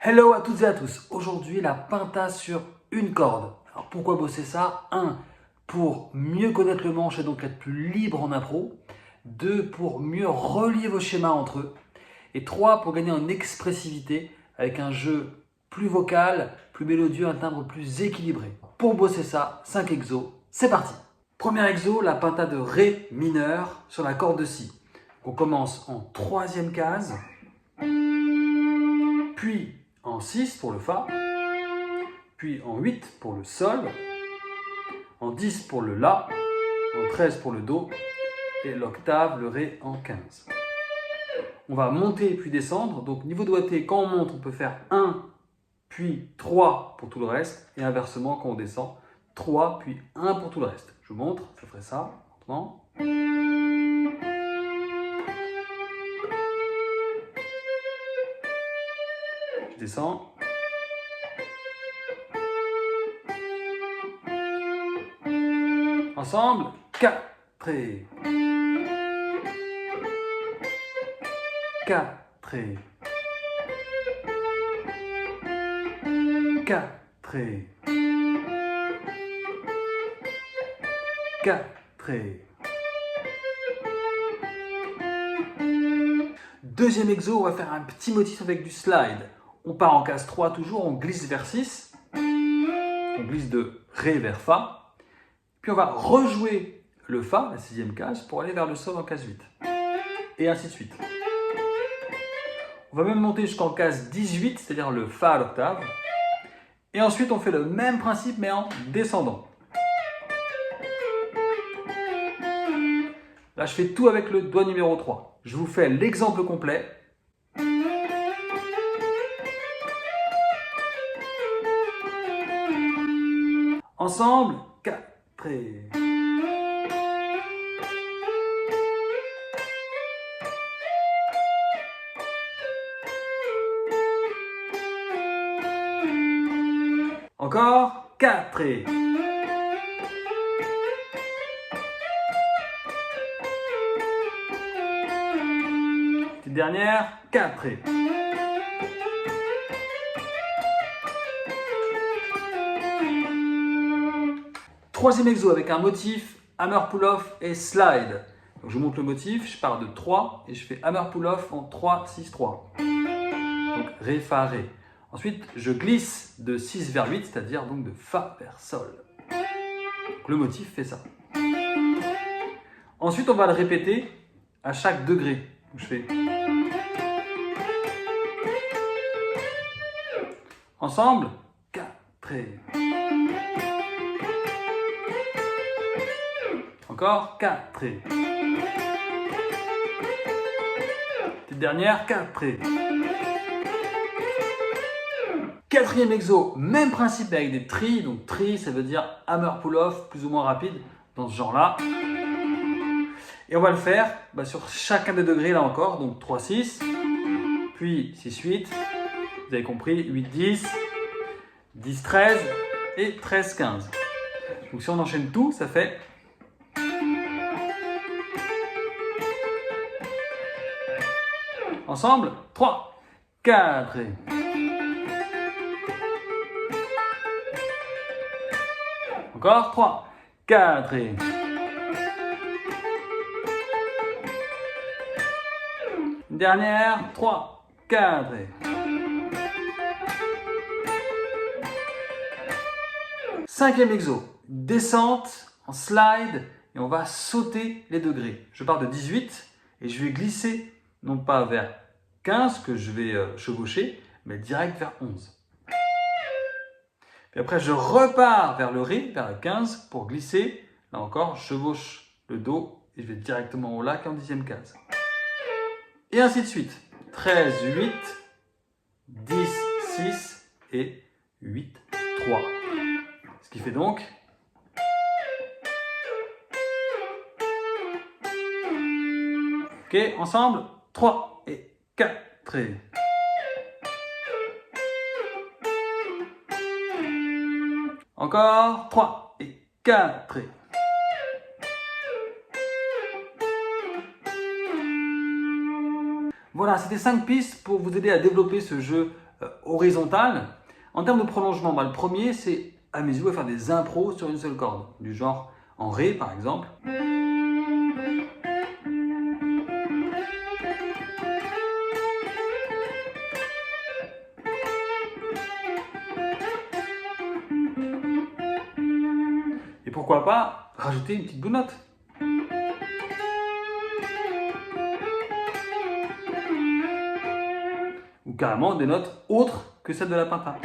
Hello à toutes et à tous. Aujourd'hui, la pinta sur une corde. Alors pourquoi bosser ça? 1. Pour mieux connaître le manche et donc être plus libre en impro. 2. Pour mieux relier vos schémas entre eux. Et 3. Pour gagner en expressivité avec un jeu plus vocal, plus mélodieux, un timbre plus équilibré. Pour bosser ça, 5 exos. C'est parti. Premier exo, la pinta de Ré mineur sur la corde de Si. On commence en troisième case, puis en 6 pour le Fa, puis en 8 pour le Sol, en 10 pour le La, en 13 pour le Do, et l'octave, le Ré en 15. On va monter puis descendre, donc niveau doigté, quand on monte, on peut faire 1, puis 3 pour tout le reste, et inversement, quand on descend, 3, puis 1 pour tout le reste. Je vous montre, ça ferait ça, maintenant. Je descends. Ensemble, 4, 4, 4, 4. Deuxième exo, on va faire un petit motif avec du slide. On part en case 3 toujours, on glisse vers 6. On glisse de Ré vers Fa. Puis on va rejouer le Fa, la sixième case, pour aller vers le Sol en case 8. Et ainsi de suite. On va même monter jusqu'en case 18, c'est-à-dire le Fa à l'octave. Et ensuite, on fait le même principe, mais en descendant. Là, je fais tout avec le doigt numéro 3. Je vous fais l'exemple complet. Ensemble, 4. Encore, 4. Petite dernière, 4. Troisième exo avec un motif, hammer pull-off et slide. Donc je monte le motif, je pars de 3 et je fais hammer pull-off en 3, 6, 3. Donc Ré, Fa, Ré. Ensuite, je glisse de 6 vers 8, c'est-à-dire donc de Fa vers Sol. Donc le motif fait ça. Ensuite, on va le répéter à chaque degré. Donc je fais ensemble, 4. Encore, 4. Petite dernière, 4. Quatrième exo, même principe avec des tris. Donc tri, ça veut dire hammer pull-off, plus ou moins rapide, dans ce genre-là. Et on va le faire sur chacun des degrés, là encore. Donc 3, 6, puis 6, 8. Vous avez compris, 8, 10, 10, 13 et 13, 15. Donc si on enchaîne tout, ça fait... Ensemble, 3, 4. Encore, 3, 4. Une dernière, 3, 4. Cinquième exo, descente en slide et on va sauter les degrés. Je pars de 18 et je vais glisser non pas vers 15 que je vais chevaucher, mais direct vers 11. Puis après, je repars vers le Ré, vers le 15 pour glisser. Là encore, je chevauche le Do et je vais directement au La qui est en 10e case. Et ainsi de suite. 13, 8, 10, 6 et 8, 3. Ce qui fait donc... Ok, ensemble, 3 et 4. Encore, 3 et 4. Voilà, c'était 5 pistes pour vous aider à développer ce jeu horizontale. En termes de prolongement, le premier, c'est à mes yeux faire des impros sur une seule corde, du genre en Ré par exemple. Et pourquoi pas rajouter une petite bonne note. Ou carrément des notes autres que celles de la penta.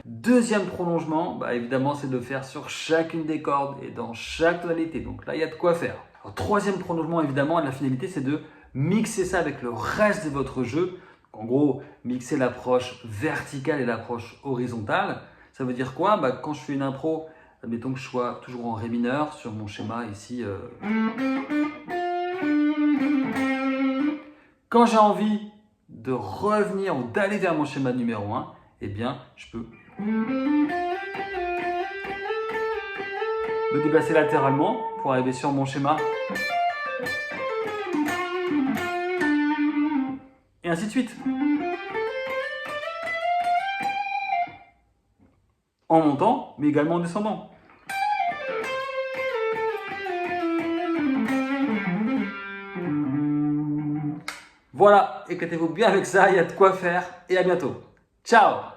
Deuxième prolongement, évidemment, c'est de le faire sur chacune des cordes et dans chaque tonalité. Donc là, il y a de quoi faire. Alors, troisième prolongement, évidemment, la finalité, c'est de mixer ça avec le reste de votre jeu. En gros, mixer l'approche verticale et l'approche horizontale. Ça veut dire quoi? Quand je fais une impro, admettons que je sois toujours en Ré mineur sur mon schéma ici. Quand j'ai envie de revenir ou d'aller vers mon schéma numéro 1, eh bien, je peux me déplacer latéralement pour arriver sur mon schéma. Et ainsi de suite. En montant, mais également en descendant. Voilà, éclatez-vous bien avec ça, il y a de quoi faire et à bientôt. Ciao!